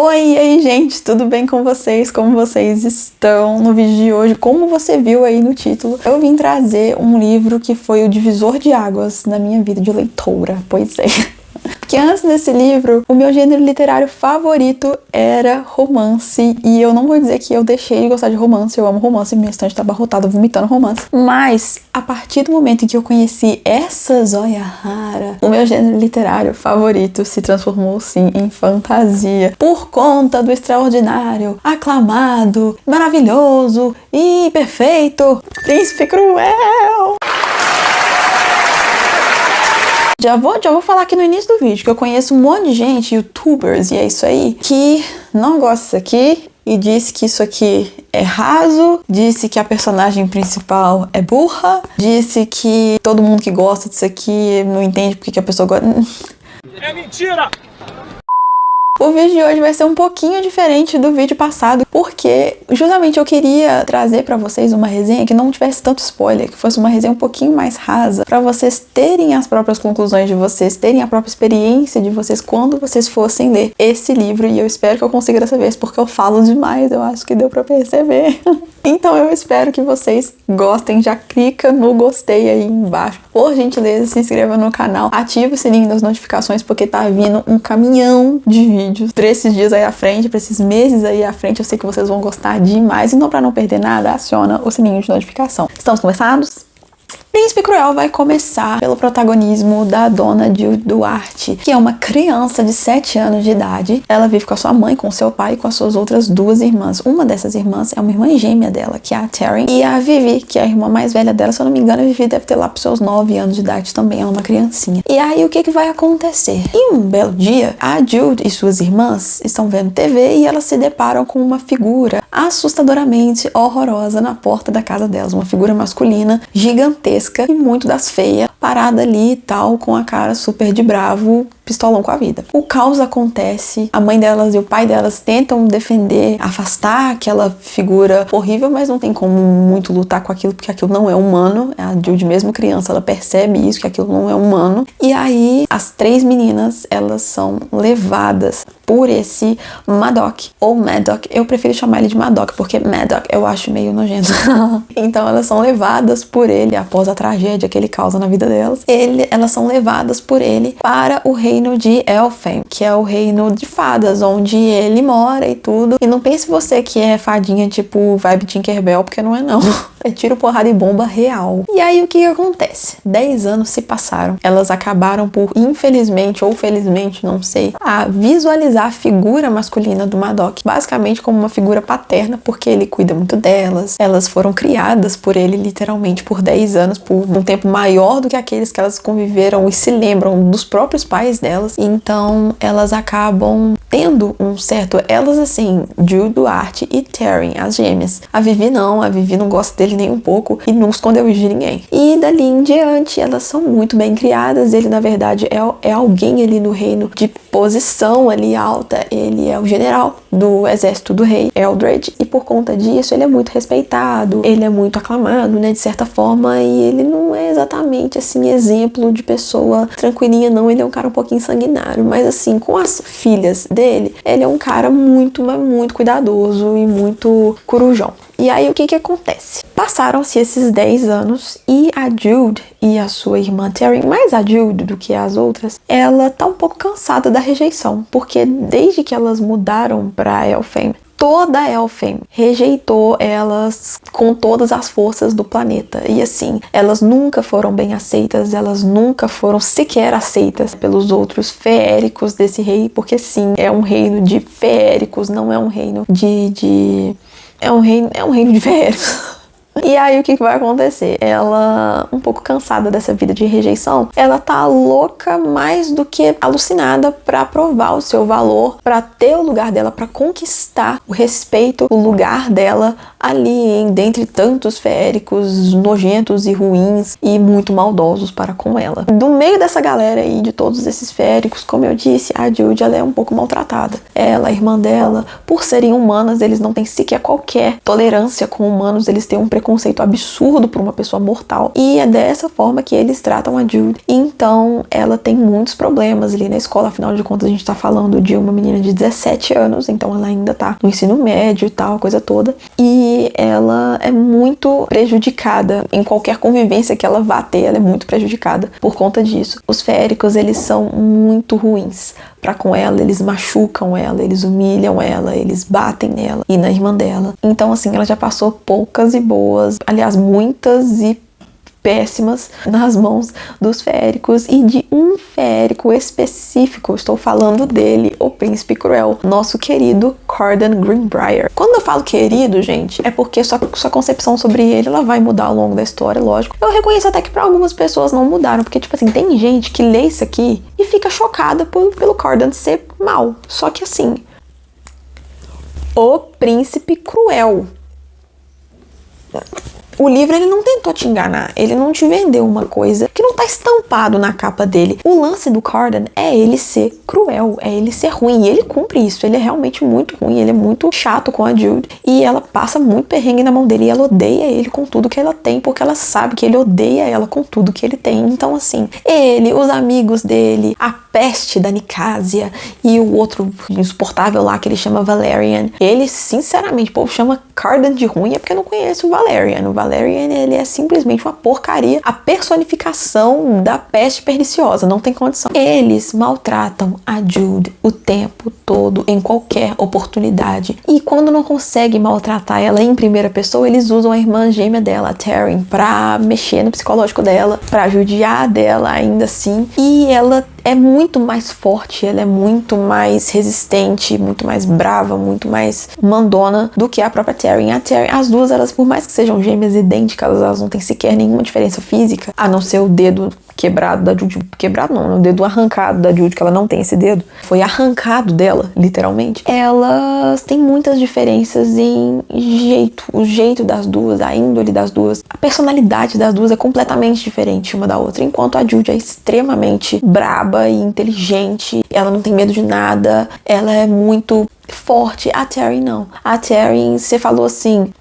Oi, e aí, gente, tudo bem com vocês? Como vocês estão? No vídeo de hoje, como você viu aí no título, eu vim trazer um livro que foi o divisor de águas na minha vida de leitora. Pois é. Porque antes desse livro, o meu gênero literário favorito era romance. E eu não vou dizer que eu deixei de gostar de romance, eu amo romance, minha estante tá abarrotada vomitando romance. Mas, a partir do momento em que eu conheci essa joia rara, o meu gênero literário favorito se transformou, sim, em fantasia. Por conta do extraordinário, aclamado, maravilhoso e perfeito Príncipe Cruel! Já vou falar aqui no início do vídeo que eu conheço um monte de gente, youtubers, e é isso aí, que não gosta disso aqui e disse que isso aqui é raso, disse que a personagem principal é burra, disse que todo mundo que gosta disso aqui não entende porque que a pessoa gosta. É mentira! O vídeo de hoje vai ser um pouquinho diferente do vídeo passado, porque justamente eu queria trazer pra vocês uma resenha que não tivesse tanto spoiler, que fosse uma resenha um pouquinho mais rasa, pra vocês terem as próprias conclusões de vocês, terem a própria experiência de vocês quando vocês fossem ler esse livro, e eu espero que eu consiga dessa vez, porque eu falo demais, eu acho que deu pra perceber. Então eu espero que vocês gostem, já clica no gostei aí embaixo. Por gentileza, se inscreva no canal, ative o sininho das notificações, porque tá vindo um caminhão de vídeos pra esses dias aí à frente, pra esses meses aí à frente. Eu sei que vocês vão gostar demais, então pra não perder nada, aciona o sininho de notificação. Estamos conversados? Príncipe Cruel vai começar pelo protagonismo da dona Jude Duarte, que é uma criança de 7 anos de idade. Ela vive com a sua mãe, com seu pai e com as suas outras 2 irmãs. Uma dessas irmãs é uma irmã gêmea dela, que é a Taryn, e a Vivi, que é a irmã mais velha dela. Se eu não me engano, a Vivi deve ter lá pros seus 9 anos de idade também, ela é uma criancinha. E aí, o que vai acontecer? Em um belo dia, a Jude e suas irmãs estão vendo TV e elas se deparam com uma figura assustadoramente horrorosa na porta da casa delas. Uma figura masculina, gigantesca e muito das feias, parada ali e tal, com a cara super de bravo, pistolão com a vida. O caos acontece, a mãe delas e o pai delas tentam defender, afastar aquela figura horrível, mas não tem como muito lutar com aquilo, porque aquilo não é humano. A Jude, mesmo criança, ela percebe isso, que aquilo não é humano. E aí, as 3 meninas, elas são levadas por esse Madoc, ou Maddox. Eu prefiro chamar ele de Madoc, porque Maddox eu acho meio nojento. Então elas são levadas por ele, após a tragédia que ele causa na vida delas, elas são levadas por ele para o reino de Elfhame, que é o reino de fadas, onde ele mora e tudo. E não pense você que é fadinha tipo vibe Tinkerbell, porque não é não. É tiro, porrada e bomba real. E aí o que acontece? 10 anos se passaram. Elas acabaram por, infelizmente ou felizmente, não sei, a visualizar a figura masculina do Madoc basicamente como uma figura paterna, porque ele cuida muito delas. Elas foram criadas por ele literalmente por 10 anos, por um tempo maior do que aqueles que elas conviveram e se lembram dos próprios pais delas. Então elas acabam tendo um certo... Elas assim, Jude Duarte e Taryn, as gêmeas. A Vivi não gosta dele nem um pouco e não escondeu isso de ninguém. E dali em diante, elas são muito bem criadas. Ele, na verdade, é alguém ali no reino de posição ali alta. Ele é o general do exército do rei Eldred, e por conta disso ele é muito respeitado, ele é muito aclamado, né, de certa forma, e ele não é exatamente, assim, exemplo de pessoa tranquilinha, não. Ele é um cara um pouquinho sanguinário, mas assim, com as filhas dele, ele é um cara muito, mas muito cuidadoso e muito corujão. E aí o que acontece? Passaram-se esses 10 anos e a Jude e a sua irmã Taryn, mais a Jude do que as outras, ela tá um pouco cansada da rejeição, porque desde que elas mudaram pra Elfhame, toda Elfhame rejeitou elas com todas as forças do planeta. E assim, elas nunca foram bem aceitas, elas nunca foram sequer aceitas pelos outros feéricos desse rei, porque sim, é um reino de feéricos, não é um reino é um reino de feéricos. E aí o que vai acontecer? Ela, um pouco cansada dessa vida de rejeição, ela tá louca mais do que alucinada pra provar o seu valor, pra ter o lugar dela, pra conquistar o respeito, o lugar dela ali, dentre tantos feéricos nojentos e ruins e muito maldosos para com ela. Do meio dessa galera aí, de todos esses feéricos, como eu disse, a Jude, ela é um pouco maltratada. Ela, a irmã dela, por serem humanas, eles não têm sequer qualquer tolerância com humanos, eles têm um preconceito preconceito absurdo por uma pessoa mortal. E é dessa forma que eles tratam a Jude. Então, ela tem muitos problemas ali na escola. Afinal de contas, a gente tá falando de uma menina de 17 anos. Então, ela ainda tá no ensino médio e tal, coisa toda. E ela é muito prejudicada em qualquer convivência que ela vá ter. Ela é muito prejudicada por conta disso. Os feéricos, eles são muito ruins pra com ela. Eles machucam ela, eles humilham ela, eles batem nela e na irmã dela. Então, assim, ela já passou poucas e boas, aliás, muitas e péssimas nas mãos dos feéricos e de um feérico específico. Eu estou falando dele, o Príncipe Cruel, nosso querido Cardan Greenbrier. Quando eu falo querido, gente, é porque sua concepção sobre ele, ela vai mudar ao longo da história, lógico. Eu reconheço até que para algumas pessoas não mudaram, porque, tipo assim, tem gente que lê isso aqui e fica chocada pelo Cardan ser mal. Só que, assim, o Príncipe Cruel. O livro, ele não tentou te enganar, ele não te vendeu uma coisa que não tá estampado na capa dele. O lance do Cardan é ele ser cruel, é ele ser ruim, e ele cumpre isso. Ele é realmente muito ruim, ele é muito chato com a Jude, e ela passa muito perrengue na mão dele, e ela odeia ele com tudo que ela tem, porque ela sabe que ele odeia ela com tudo que ele tem. Então, assim, ele, os amigos dele, a peste da Nicásia e o outro insuportável lá que ele chama Valerian, ele, sinceramente, o povo chama Cardan de ruim é porque não conhece o Valerian. O Valerian, ele é simplesmente uma porcaria, a personificação da peste perniciosa, não tem condição. Eles maltratam a Jude o tempo todo, em qualquer oportunidade, e quando não conseguem maltratar ela em primeira pessoa, eles usam a irmã gêmea dela, a Taryn, pra mexer no psicológico dela, pra judiar dela ainda assim, e ela é muito mais forte, ela é muito mais resistente, muito mais brava, muito mais mandona do que a própria Taryn. A Taryn, as duas, elas, por mais que sejam gêmeas idênticas, elas não têm sequer nenhuma diferença física, a não ser o dedo quebrado da Jude. Quebrado não, o dedo arrancado da Jude, que ela não tem esse dedo. Foi arrancado dela, literalmente. Elas têm muitas diferenças em jeito. O jeito das duas, a índole das duas, a personalidade das duas é completamente diferente uma da outra. Enquanto a Jude é extremamente braba e inteligente, ela não tem medo de nada, ela é muito forte. A Taryn não. A Taryn, você falou assim,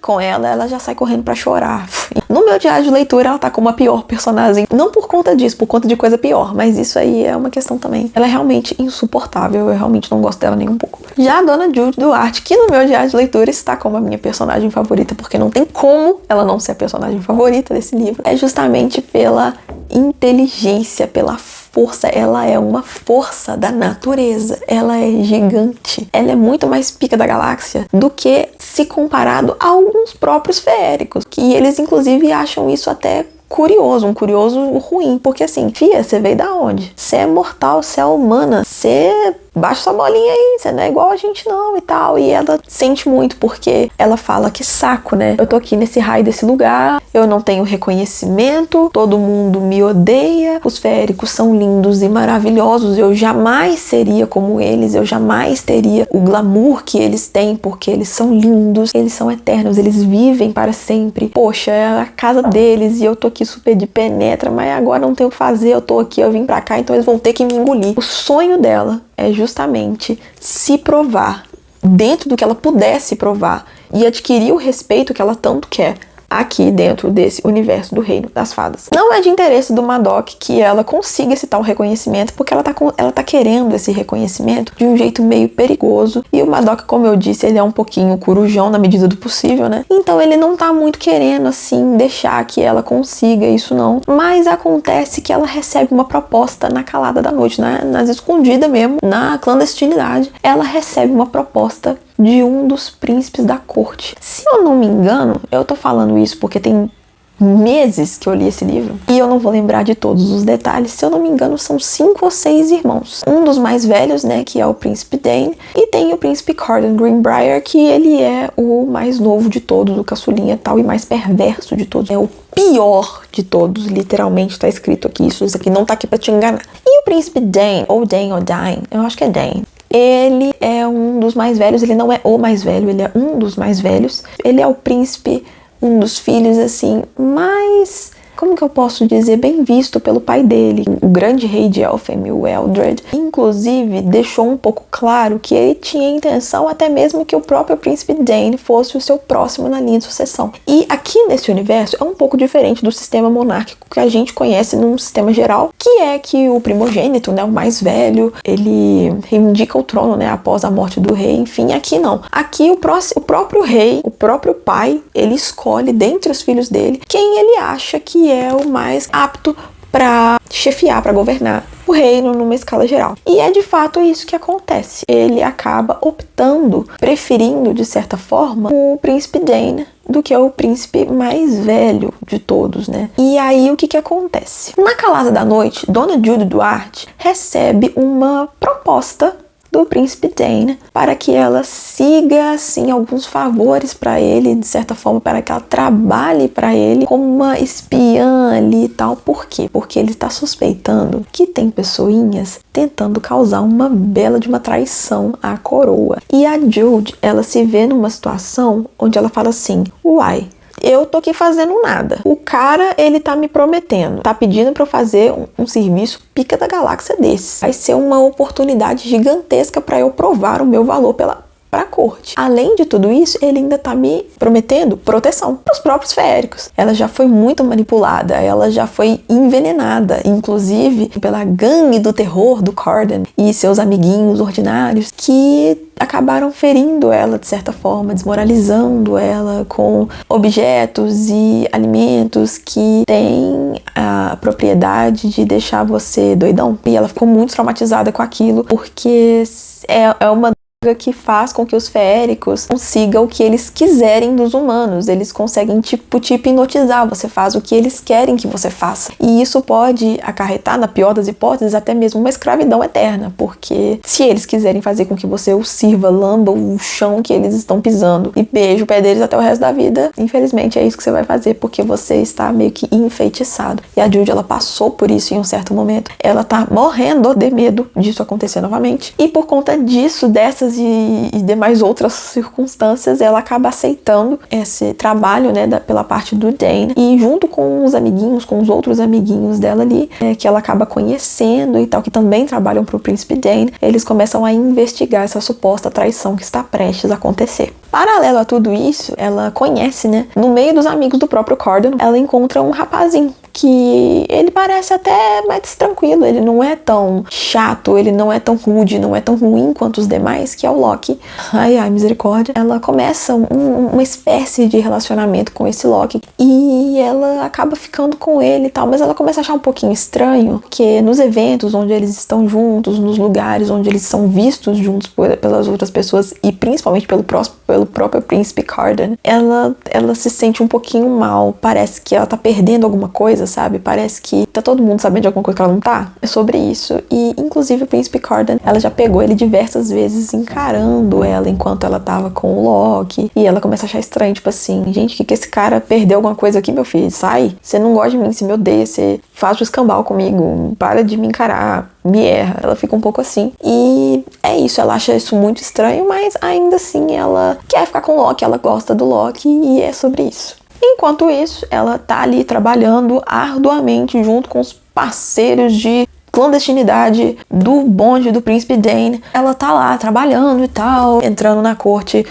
com ela já sai correndo pra chorar. No meu diário de leitura, ela tá como a pior personagem. Não por conta disso, por conta de coisa pior, mas isso aí é uma questão também. Ela é realmente insuportável, eu realmente não gosto dela nem um pouco. Já a Dona Jude Duarte, que no meu diário de leitura está como a minha personagem favorita, porque não tem como ela não ser a personagem favorita desse livro, é justamente pela inteligência, pela força. Ela é uma força da natureza, ela é gigante, ela é muito mais pica da galáxia do que se comparado a alguns próprios feéricos, que eles inclusive acham isso até curioso, um curioso ruim, porque assim, fia, você veio da onde? Você é mortal, você é humana, você baixa sua bolinha aí, você não é igual a gente não e tal. E ela sente muito, porque ela fala que saco, né? Eu tô aqui nesse raio desse lugar, eu não tenho reconhecimento, todo mundo me odeia, os feéricos são lindos e maravilhosos, eu jamais seria como eles, eu jamais teria o glamour que eles têm, porque eles são lindos, eles são eternos, eles vivem para sempre. Poxa, é a casa deles e eu tô aqui super de penetra, mas agora não tenho o que fazer, eu tô aqui, eu vim pra cá, então eles vão ter que me engolir. O sonho dela é justamente se provar dentro do que ela pudesse provar e adquirir o respeito que ela tanto quer aqui dentro desse universo do Reino das Fadas. Não é de interesse do Madoc que ela consiga esse tal reconhecimento, porque ela tá querendo esse reconhecimento de um jeito meio perigoso, e o Madoc, como eu disse, ele é um pouquinho corujão na medida do possível, né? Então ele não tá muito querendo, assim, deixar que ela consiga isso não, mas acontece que ela recebe uma proposta na calada da noite, nas escondidas mesmo, na clandestinidade, ela recebe uma proposta de um dos príncipes da corte. Se eu não me engano, eu tô falando isso porque tem meses que eu li esse livro e eu não vou lembrar de todos os detalhes. Se eu não me engano, são 5 ou 6 irmãos. Um dos mais velhos, né, que é o príncipe Dane, e tem o príncipe Cardan Greenbrier, que ele é o mais novo de todos, o caçulinha e tal, e mais perverso de todos. É o pior de todos, literalmente tá escrito aqui. Isso aqui não tá aqui pra te enganar. E o príncipe Dane, ou Dane ou Dine, eu acho que é Dane, ele é um dos mais velhos, ele não é o mais velho, ele é um dos mais velhos. Ele é o príncipe, um dos filhos, assim, mais como que eu posso dizer, bem visto pelo pai dele, o grande rei de Elfhame, o Eldred. Inclusive, deixou um pouco claro que ele tinha intenção até mesmo que o próprio príncipe Dane fosse o seu próximo na linha de sucessão. E aqui nesse universo é um pouco diferente do sistema monárquico que a gente conhece num sistema geral, que é que o primogênito, né, o mais velho, ele reivindica o trono, né, após a morte do rei. Enfim, aqui não. Aqui o próprio rei, o próprio pai, ele escolhe dentre os filhos dele quem ele acha que é o mais apto para chefiar, para governar o reino numa escala geral. E é de fato isso que acontece. Ele acaba optando, preferindo de certa forma o príncipe Dane do que o príncipe mais velho de todos, né? E aí o que acontece? Na calada da noite, Dona Judy Duarte recebe uma proposta do príncipe Dane para que ela siga, assim, alguns favores para ele, de certa forma, para que ela trabalhe para ele como uma espiã ali e tal. Por quê? Porque ele está suspeitando que tem pessoinhas tentando causar uma bela de uma traição à coroa. E a Judy, ela se vê numa situação onde ela fala assim, uai, eu tô aqui fazendo nada. O cara, ele tá me prometendo, tá pedindo pra eu fazer um serviço pica da galáxia desse. Vai ser uma oportunidade gigantesca pra eu provar o meu valor pra corte. Além de tudo isso, ele ainda tá me prometendo proteção pros próprios feéricos. Ela já foi muito manipulada, ela já foi envenenada, inclusive pela gangue do terror do Corden e seus amiguinhos ordinários, que acabaram ferindo ela de certa forma, desmoralizando ela com objetos e alimentos que têm a propriedade de deixar você doidão. E ela ficou muito traumatizada com aquilo, porque é uma que faz com que os feéricos consigam o que eles quiserem dos humanos. Eles conseguem te hipnotizar, você faz o que eles querem que você faça. E isso pode acarretar, na pior das hipóteses, até mesmo uma escravidão eterna, porque se eles quiserem fazer com que você o sirva, lamba o chão que eles estão pisando e beije o pé deles até o resto da vida, infelizmente é isso que você vai fazer, porque você está meio que enfeitiçado. E a Judy, ela passou por isso em um certo momento. Ela tá morrendo de medo disso acontecer novamente. E por conta disso, dessas e demais outras circunstâncias, ela acaba aceitando esse trabalho, né, pela parte do Dane, e junto com os amiguinhos, com os outros amiguinhos dela ali, que ela acaba conhecendo e tal, que também trabalham pro príncipe Dane, eles começam a investigar essa suposta traição que está prestes a acontecer. Paralelo a tudo isso, ela conhece, né, no meio dos amigos do próprio Corden, ela encontra um rapazinho que ele parece até mais tranquilo, ele não é tão chato, ele não é tão rude, não é tão ruim quanto os demais, que é o Loki. Ai, misericórdia. Ela começa uma espécie de relacionamento com esse Loki e ela acaba ficando com ele e tal, mas ela começa a achar um pouquinho estranho, que nos eventos onde eles estão juntos, nos lugares onde eles são vistos juntos pelas outras pessoas e principalmente pelo próprio príncipe Corden, ela se sente um pouquinho mal, parece que ela tá perdendo alguma coisa, sabe? Parece que tá todo mundo sabendo de alguma coisa que ela não tá. É sobre isso. E, inclusive, o príncipe Corden, ela já pegou ele diversas vezes encarando ela enquanto ela tava com o Loki. E ela começa a achar estranho, tipo assim, gente, que esse cara perdeu alguma coisa aqui, meu filho? Sai. Você não gosta de mim, você me odeia, você faz o escambau comigo, para de me encarar, me erra. Ela fica um pouco assim. E é isso, ela acha isso muito estranho, mas ainda assim ela quer ficar com o Loki, ela gosta do Loki e é sobre isso. Enquanto isso, ela tá ali trabalhando arduamente junto com os parceiros de clandestinidade do bonde do príncipe Dane. Ela tá lá trabalhando e tal, entrando na corte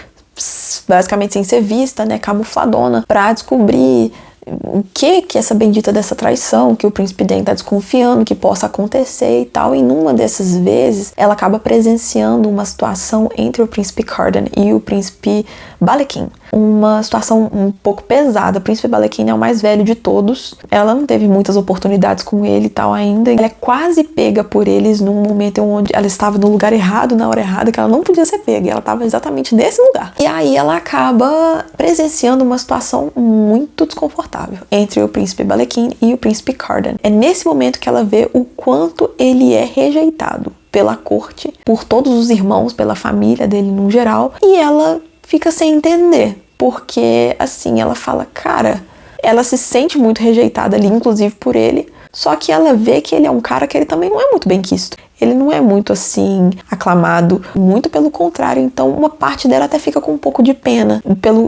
basicamente sem ser vista, né, camufladona, pra descobrir o que essa bendita dessa traição, que o príncipe Dane tá desconfiando que possa acontecer e tal. E numa dessas vezes, ela acaba presenciando uma situação entre o príncipe Corden e o príncipe Balekin. Uma situação um pouco pesada. O príncipe Balekin é o mais velho de todos. Ela não teve muitas oportunidades com ele e tal ainda. Ela é quase pega por eles num momento onde ela estava no lugar errado, na hora errada, que ela não podia ser pega. E ela estava exatamente nesse lugar. E aí ela acaba presenciando uma situação muito desconfortável entre o príncipe Balekin e o príncipe Corden. É nesse momento que ela vê o quanto ele é rejeitado pela corte, por todos os irmãos, pela família dele no geral. E ela fica sem entender, porque assim, ela fala, cara, ela se sente muito rejeitada ali, inclusive por ele, só que ela vê que ele é um cara que ele também não é muito bem quisto. ele não é muito assim aclamado, muito pelo contrário. Então uma parte dela até fica com um pouco de pena,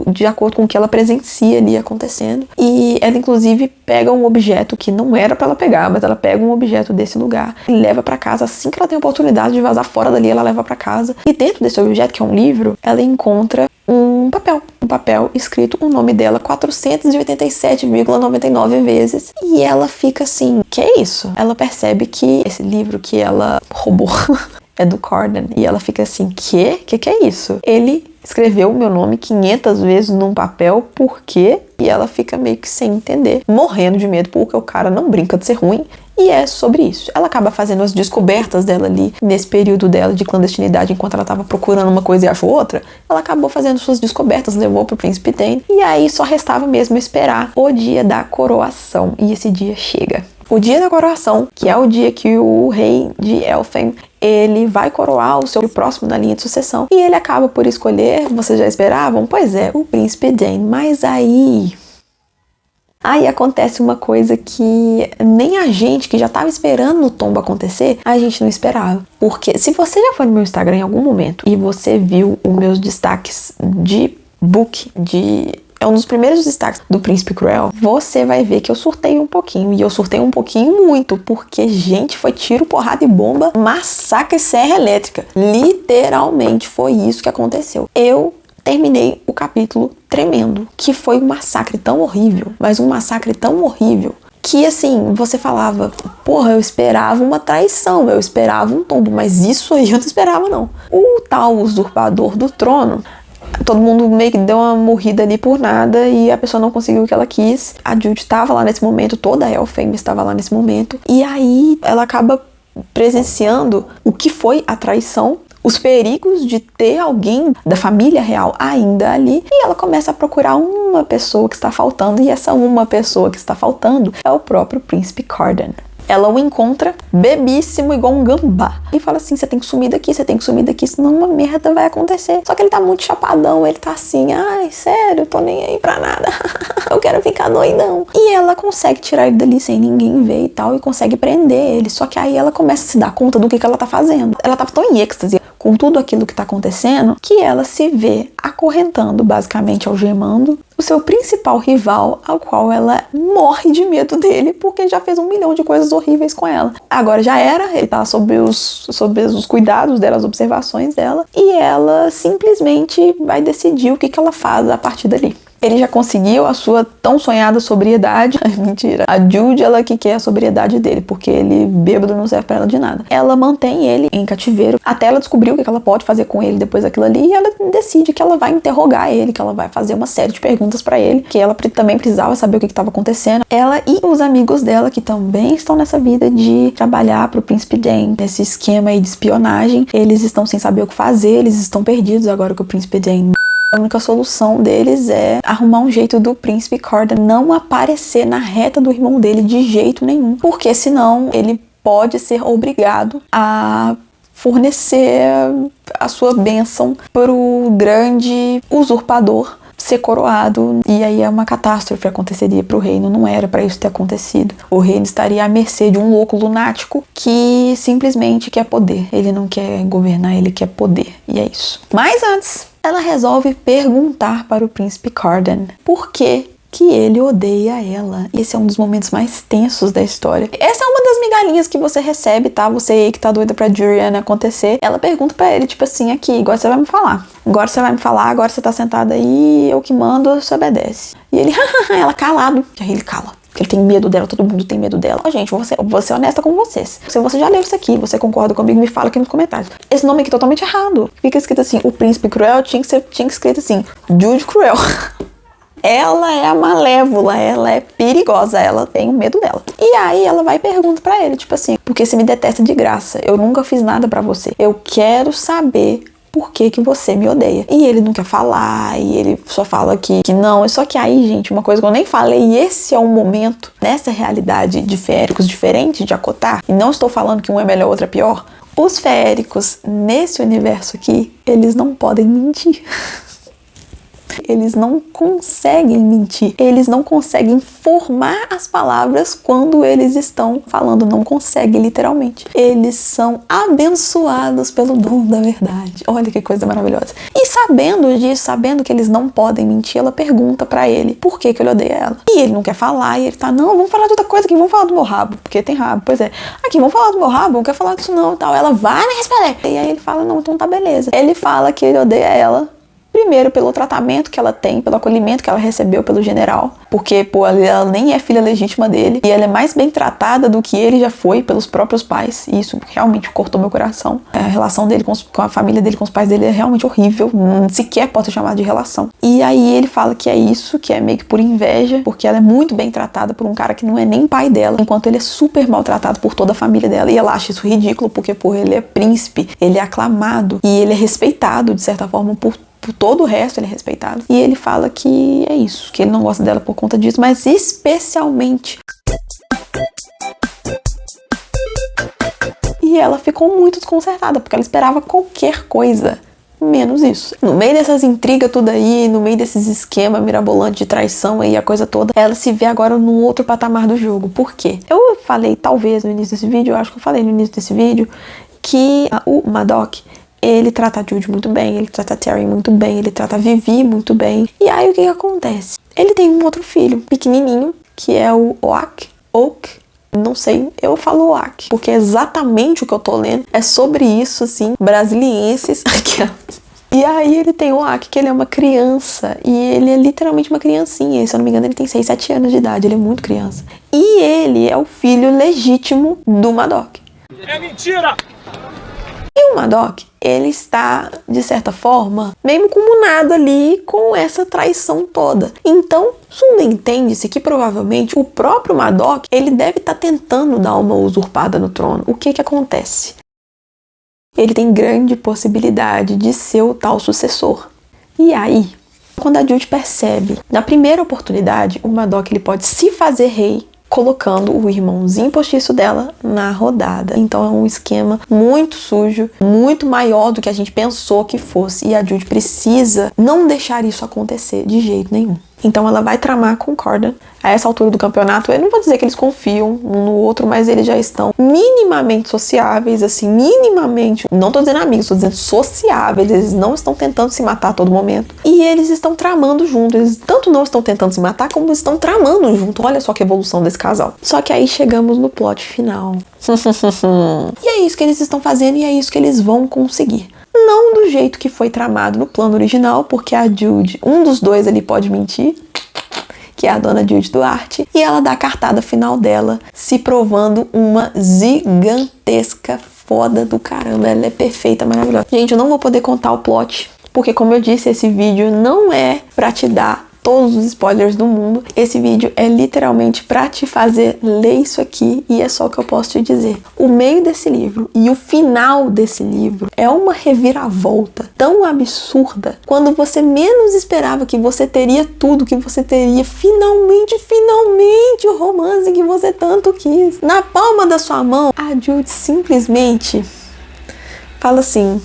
de acordo com o que ela presencia ali acontecendo. E ela inclusive pega um objeto que não era pra ela pegar, mas ela pega um objeto desse lugar e leva pra casa. Assim que ela tem a oportunidade de vazar fora dali, ela leva pra casa. E dentro desse objeto, que é um livro, ela encontra um papel escrito o nome dela 487,99 vezes. E ela fica assim, que é isso? Ela percebe que esse livro que ela roubou é do Corden. E ela fica assim, que é isso? Ele escreveu o meu nome 500 vezes num papel, por quê? E ela fica meio que sem entender, morrendo de medo, porque o cara não brinca de ser ruim. E é sobre isso. Ela acaba fazendo as descobertas dela ali, nesse período dela de clandestinidade, enquanto ela estava procurando uma coisa e achou outra. Ela acabou fazendo suas descobertas, levou pro Príncipe Dane. E aí só restava mesmo esperar o dia da coroação. E esse dia chega. O dia da coroação, que é o dia que o rei de Elfhame, ele vai coroar o seu próximo na linha de sucessão. E ele acaba por escolher, vocês já esperavam? Pois é, o Príncipe Dane. Mas aí acontece uma coisa que nem a gente, que já estava esperando o tombo acontecer, a gente não esperava. Porque se você já foi no meu Instagram em algum momento e você viu os meus destaques de book, é um dos primeiros destaques do Príncipe Cruel, você vai ver que eu surtei um pouquinho. E eu surtei um pouquinho muito, porque, gente, foi tiro, porrada e bomba, massacre serra elétrica. Literalmente foi isso que aconteceu. Eu terminei o capítulo tremendo, que foi um massacre tão horrível, mas um massacre tão horrível, que assim, você falava, porra, eu esperava uma traição, eu esperava um tombo, mas isso aí eu não esperava não. O tal usurpador do trono, todo mundo meio que deu uma morrida ali por nada e a pessoa não conseguiu o que ela quis. A Jude estava lá nesse momento, toda a Elfhame estava lá nesse momento, e aí ela acaba presenciando o que foi a traição, os perigos de ter alguém da família real ainda ali, e ela começa a procurar uma pessoa que está faltando, e essa uma pessoa que está faltando é o próprio Príncipe Corden. Ela o encontra bebíssimo, igual um gambá, e fala assim, você tem que sumir daqui, senão uma merda vai acontecer. Só que ele tá muito chapadão, ele tá assim, ai, sério, eu tô nem aí pra nada, eu quero ficar doidão. E ela consegue tirar ele dali sem ninguém ver e tal, e consegue prender ele. Só que aí ela começa a se dar conta do que ela tá fazendo. Ela tava tão em êxtase com tudo aquilo que tá acontecendo, que ela se vê acorrentando, basicamente algemando, o seu principal rival, ao qual ela morre de medo dele, porque já fez 1 milhão de coisas horríveis com ela. Agora já era, ele tá sob os cuidados dela, as observações dela, e ela simplesmente vai decidir o que ela faz a partir dali. Ele já conseguiu a sua tão sonhada sobriedade. Mentira. A Jude, ela que quer a sobriedade dele, porque ele bêbado não serve pra ela de nada. Ela mantém ele em cativeiro até ela descobrir o que ela pode fazer com ele depois daquilo ali, e ela decide que ela vai interrogar ele, que ela vai fazer uma série de perguntas pra ele, que ela também precisava saber o que estava acontecendo. Ela e os amigos dela, que também estão nessa vida de trabalhar pro Príncipe Dane, nesse esquema aí de espionagem, eles estão sem saber o que fazer, eles estão perdidos agora que o Príncipe Dane. A única solução deles é arrumar um jeito do Príncipe Corden não aparecer na reta do irmão dele de jeito nenhum, porque senão ele pode ser obrigado a fornecer a sua bênção pro grande usurpador ser coroado, e aí uma catástrofe aconteceria pro reino. Não era pra isso ter acontecido. O reino estaria à mercê de um louco lunático que simplesmente quer poder. Ele não quer governar, ele quer poder, e é isso. Mas antes, ela resolve perguntar para o Príncipe Corden por que ele odeia ela. Esse é um dos momentos mais tensos da história. Essa é uma das migalhinhas que você recebe, tá? Você aí que tá doida pra Jurian acontecer. Ela pergunta pra ele, tipo assim, aqui, agora você vai me falar. Agora você tá sentada aí, eu que mando, você obedece. E ele, ela calado. E aí ele cala. Porque ele tem medo dela, todo mundo tem medo dela. Gente, vou ser honesta com vocês. Se você já leu isso aqui, você concorda comigo, me fala aqui nos comentários. Esse nome aqui é totalmente errado. Fica escrito assim, o Príncipe Cruel tinha que escrito assim, Jude Cruel. Ela é a malévola, ela é perigosa, ela tem o medo dela. E aí ela vai e pergunta pra ele, tipo assim, porque você me detesta de graça, eu nunca fiz nada pra você. Eu quero saber por que você me odeia. E ele não quer falar, e ele só fala que não. Só que aí, gente, uma coisa que eu nem falei, e esse é um momento, nessa realidade de feéricos diferentes de acotar, e não estou falando que um é melhor, outro é pior, os feéricos, nesse universo aqui, eles não podem mentir. Eles não conseguem mentir. Eles não conseguem formar as palavras quando eles estão falando. Não conseguem, literalmente. Eles são abençoados pelo dom da verdade. Olha que coisa maravilhosa. E sabendo disso, sabendo que eles não podem mentir, ela pergunta pra ele por que ele odeia ela. E ele não quer falar, e ele tá, não, vamos falar de outra coisa aqui, vamos falar do meu rabo, porque tem rabo, pois é. Aqui, vamos falar do meu rabo, não quer falar disso não, tal. Ela vai me responder. E aí ele fala, não, então tá beleza. Ele fala que ele odeia ela, primeiro pelo tratamento que ela tem, pelo acolhimento que ela recebeu pelo general, porque, pô, ela nem é filha legítima dele, e ela é mais bem tratada do que ele já foi pelos próprios pais, e isso realmente cortou meu coração. A relação dele com a família dele, com os pais dele, é realmente horrível, sequer pode ser chamado de relação. E aí ele fala que é isso, que é meio que por inveja, porque ela é muito bem tratada por um cara que não é nem pai dela, enquanto ele é super maltratado por toda a família dela, e ela acha isso ridículo, porque, pô, ele é príncipe, ele é aclamado, e ele é respeitado, de certa forma, por todo o resto ele é respeitado. E ele fala que é isso, que ele não gosta dela por conta disso, mas especialmente. E ela ficou muito desconcertada, porque ela esperava qualquer coisa, menos isso. No meio dessas intrigas tudo aí, no meio desses esquemas mirabolantes de traição aí, a coisa toda, ela se vê agora num outro patamar do jogo. Por quê? Eu falei, talvez, no início desse vídeo, eu acho que eu falei no início desse vídeo, que o Madoc, ele trata a Jude muito bem, ele trata a Terry muito bem, ele trata a Vivi muito bem. E aí o que acontece? Ele tem um outro filho, pequenininho, que é o Oak, não sei, eu falo Oak, porque é exatamente o que eu tô lendo, é sobre isso, assim, brasilienses. E aí ele tem o Oak, que ele é uma criança, e ele é literalmente uma criancinha, se eu não me engano ele tem 6, 7 anos de idade, ele é muito criança. E ele é o filho legítimo do Madoc. É mentira! E o Madoc, ele está, de certa forma, meio comunado ali com essa traição toda. Então, subentende-se que provavelmente o próprio Madoc, ele deve estar tentando dar uma usurpada no trono. O que acontece? Ele tem grande possibilidade de ser o tal sucessor. E aí, quando a Jude percebe, na primeira oportunidade, o Madoc ele pode se fazer rei, colocando o irmãozinho postiço dela na rodada. Então é um esquema muito sujo, muito maior do que a gente pensou que fosse. E a Jude precisa não deixar isso acontecer de jeito nenhum. Então ela vai tramar com Cordan. A essa altura do campeonato, eu não vou dizer que eles confiam um no outro, mas eles já estão minimamente sociáveis, assim, minimamente, não tô dizendo amigos, tô dizendo sociáveis, eles não estão tentando se matar a todo momento. E eles estão tramando junto, eles tanto não estão tentando se matar, como estão tramando junto. Olha só que evolução desse casal. Só que aí chegamos no plot final. E é isso que eles estão fazendo e é isso que eles vão conseguir. Não do jeito que foi tramado no plano original, porque a Jude, um dos dois ali pode mentir, que é a dona Jude Duarte, e ela dá a cartada final dela, se provando uma gigantesca foda do caramba. Ela é perfeita, maravilhosa. Gente, eu não vou poder contar o plot, porque como eu disse, esse vídeo não é pra te dar todos os spoilers do mundo. Esse vídeo é literalmente pra te fazer ler isso aqui, e é só o que eu posso te dizer. O meio desse livro e o final desse livro é uma reviravolta tão absurda, quando você menos esperava que você teria tudo, que você teria finalmente o romance que você tanto quis. Na palma da sua mão, a Jude simplesmente fala assim: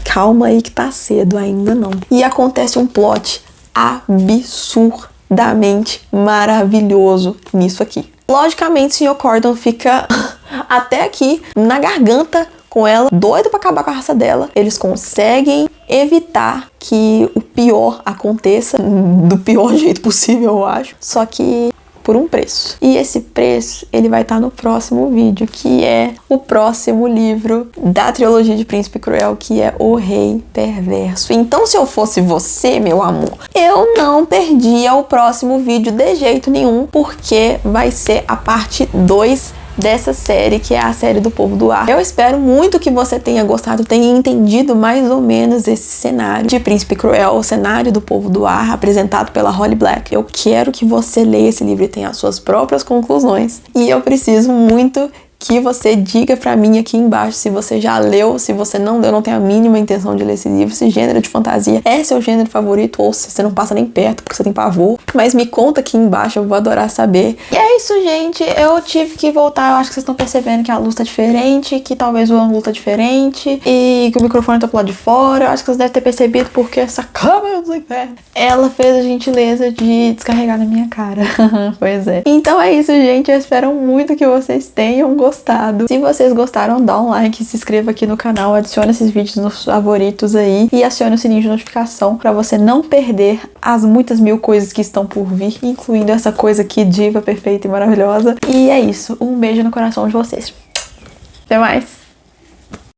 calma aí que tá cedo, ainda não. E acontece um plot absurdamente maravilhoso nisso aqui. Logicamente, o Sr. Cordan fica até aqui na garganta com ela, doido pra acabar com a raça dela. Eles conseguem evitar que o pior aconteça, do pior jeito possível, eu acho. Só que por um preço. E esse preço, ele vai estar no próximo vídeo, que é o próximo livro da trilogia de Príncipe Cruel, que é O Rei Perverso. Então, se eu fosse você, meu amor, eu não perdia o próximo vídeo de jeito nenhum, porque vai ser a parte 2 dessa série, que é a série do Povo do Ar. Eu espero muito que você tenha gostado, tenha entendido mais ou menos esse cenário de Príncipe Cruel, o cenário do Povo do Ar, apresentado pela Holly Black. Eu quero que você leia esse livro e tenha as suas próprias conclusões. E eu preciso muito que você diga pra mim aqui embaixo se você já leu, se você não leu, não tem a mínima intenção de ler esse livro, se gênero de fantasia é seu gênero favorito ou se você não passa nem perto porque você tem pavor. Mas me conta aqui embaixo, eu vou adorar saber. E é isso, gente. Eu tive que voltar. Eu acho que vocês estão percebendo que a luz tá diferente, que talvez o ângulo tá diferente e que o microfone tá pro lado de fora. Eu acho que vocês devem ter percebido porque essa câmera do inferno, ela fez a gentileza de descarregar na minha cara. Pois é. Então é isso, gente. Eu espero muito que vocês tenham gostado. Se vocês gostaram, dá um like, se inscreva aqui no canal, adicione esses vídeos nos favoritos aí e acione o sininho de notificação pra você não perder as muitas mil coisas que estão por vir, incluindo essa coisa aqui, diva, perfeita e maravilhosa. E é isso. Um beijo no coração de vocês. Até mais!